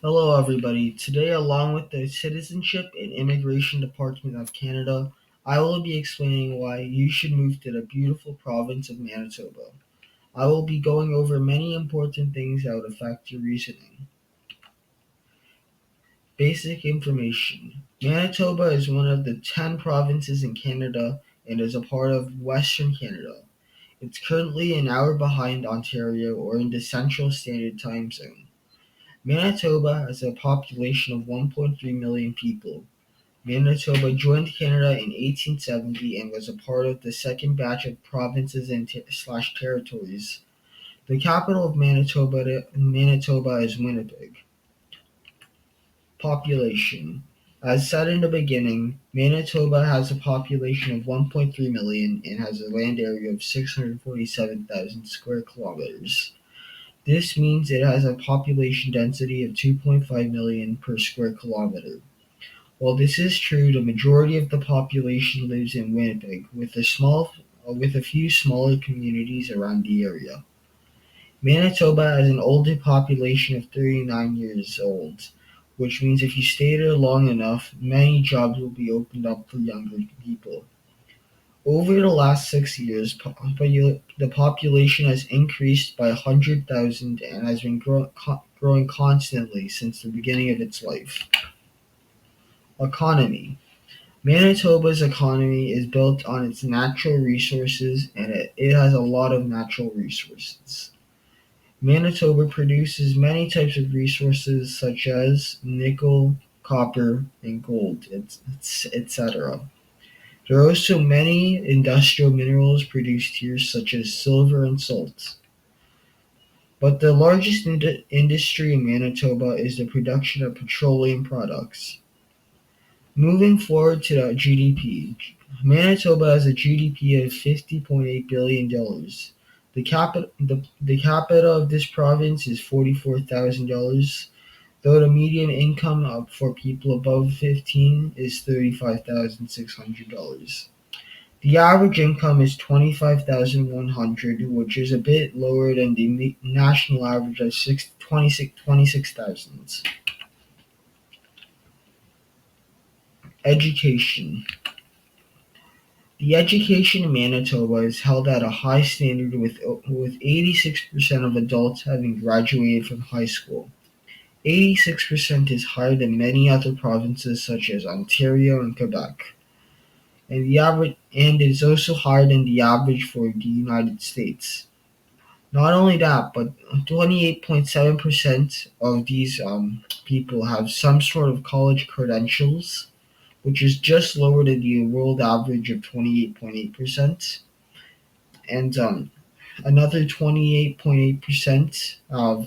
Hello, everybody. Today, along with the Citizenship and Immigration Department of Canada, I will be explaining why you should move to the beautiful province of Manitoba. I will be going over many important things that would affect your reasoning. Basic information: Manitoba is one of the 10 provinces in Canada and is a part of Western Canada. It's currently an hour behind Ontario or in the Central Standard Time Zone. Manitoba has a population of 1.3 million people. Manitoba joined Canada in 1870 and was a part of the second batch of provinces and territories. The capital of Manitoba is Winnipeg. Population: as said in the beginning, Manitoba has a population of 1.3 million and has a land area of 647,000 square kilometers. This means it has a population density of 2.5 million per square kilometer. While this is true, the majority of the population lives in Winnipeg, with a few smaller communities around the area. Manitoba has an older population of 39 years old, which means if you stay there long enough, many jobs will be opened up for younger people. Over the last 6 years, the population has increased by 100,000 and has been growing constantly since the beginning of its life. Economy: Manitoba's economy is built on its natural resources, and it has a lot of natural resources. Manitoba produces many types of resources such as nickel, copper, and gold, etc. There are also many industrial minerals produced here, such as silver and salt. But the largest industry in Manitoba is the production of petroleum products. Moving forward to the GDP, Manitoba has a GDP of $50.8 billion. The capita of this province is $44,000, though the median income for people above 15 is $35,600. The average income is 25,100, which is a bit lower than the national average of 26,000. Education. The education in Manitoba is held at a high standard with 86% of adults having graduated from high school. 86% is higher than many other provinces such as Ontario and Quebec. And is also higher than the average for the United States. Not only that, but 28.7% of these people have some sort of college credentials, which is just lower than the world average of 28.8%. And another 28.8% have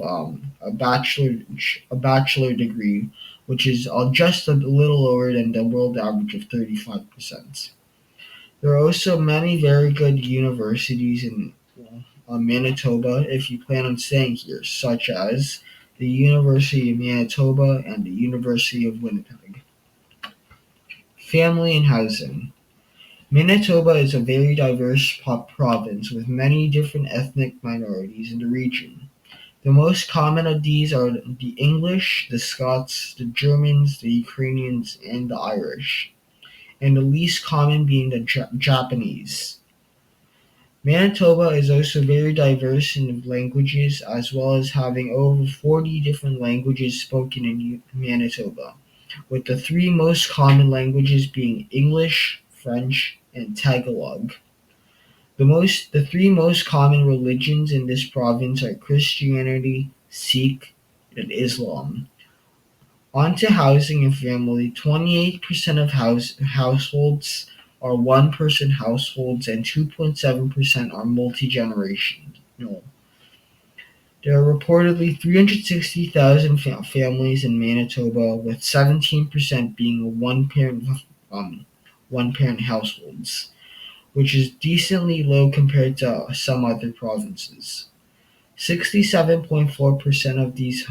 a bachelor degree, which is just a little lower than the world average of 35%. There are also many very good universities in Manitoba if you plan on staying here, such as the University of Manitoba and the University of Winnipeg. Family and housing. Manitoba is a very diverse province with many different ethnic minorities in the region. The most common of these are the English, the Scots, the Germans, the Ukrainians, and the Irish, and the least common being the Japanese. Manitoba is also very diverse in languages, as well as having over 40 different languages spoken in Manitoba, with the three most common languages being English, French, and Tagalog. The three most common religions in this province are Christianity, Sikh, and Islam. On to housing and family. 28% of households are one person households and 2.7% are multi generational. There are reportedly 360,000 families in Manitoba, with 17% being one parent households, which is decently low compared to some other provinces. 67.4% of these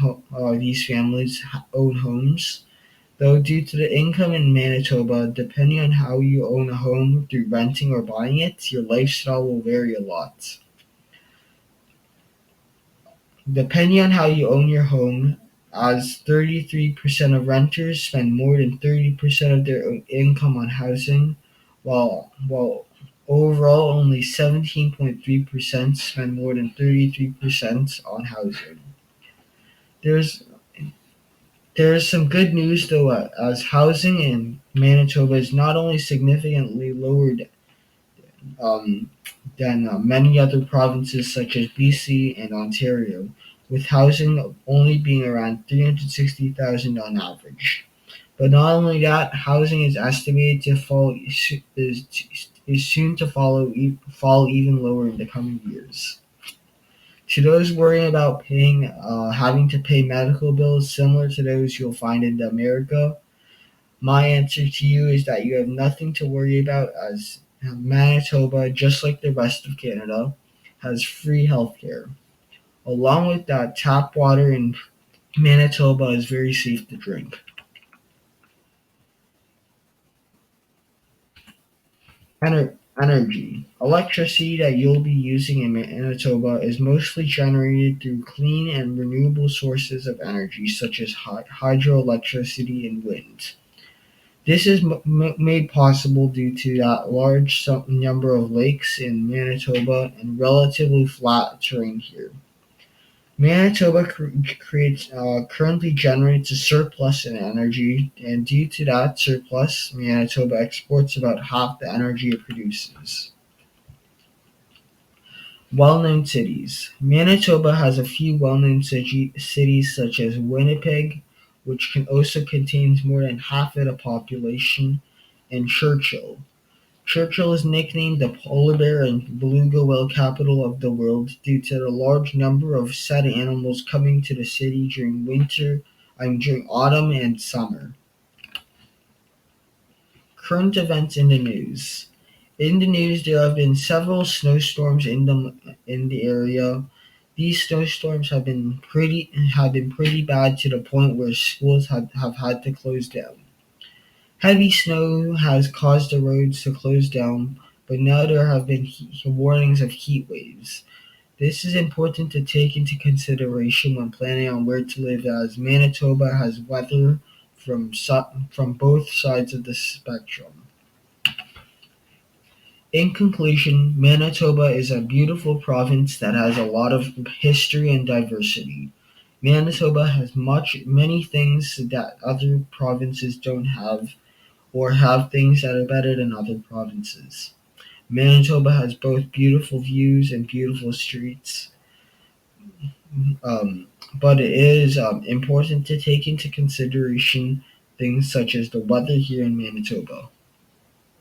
families own homes, though due to the income in Manitoba, depending on how you own a home through renting or buying it, your lifestyle will vary a lot. Depending on how you own your home, as 33% of renters spend more than 30% of their income on housing, while overall only 17.3% spend more than 33% on housing. There's there's some good news though, as housing in Manitoba is not only significantly lower um, than many other provinces such as BC and Ontario, with housing only being around 360,000 on average. But not only that, housing is estimated to is soon to fall even lower in the coming years. To those worrying about having to pay medical bills similar to those you'll find in America, my answer to you is that you have nothing to worry about, as Manitoba, just like the rest of Canada, has free healthcare. Along with that, tap water in Manitoba is very safe to drink. Energy. Electricity that you'll be using in Manitoba is mostly generated through clean and renewable sources of energy such as hydroelectricity and wind. This is made possible due to that large number of lakes in Manitoba and relatively flat terrain here. Manitoba currently generates a surplus in energy, and due to that surplus, Manitoba exports about half the energy it produces. Well-known cities. Manitoba has a few well-known cities such as Winnipeg, which can also contains more than half of the population, and Churchill. Churchill is nicknamed the polar bear and beluga whale capital of the world due to the large number of said animals coming to the city during autumn and summer. Current events in the news. In the news, there have been several snowstorms in the area. These snowstorms have been pretty bad to the point where schools have had to close down. Heavy snow has caused the roads to close down, but now there have been warnings of heat waves. This is important to take into consideration when planning on where to live, as Manitoba has weather from both sides of the spectrum. In conclusion, Manitoba is a beautiful province that has a lot of history and diversity. Manitoba has many things that other provinces don't have, or have things that are better than other provinces. Manitoba has both beautiful views and beautiful streets, but it is important to take into consideration things such as the weather here in Manitoba.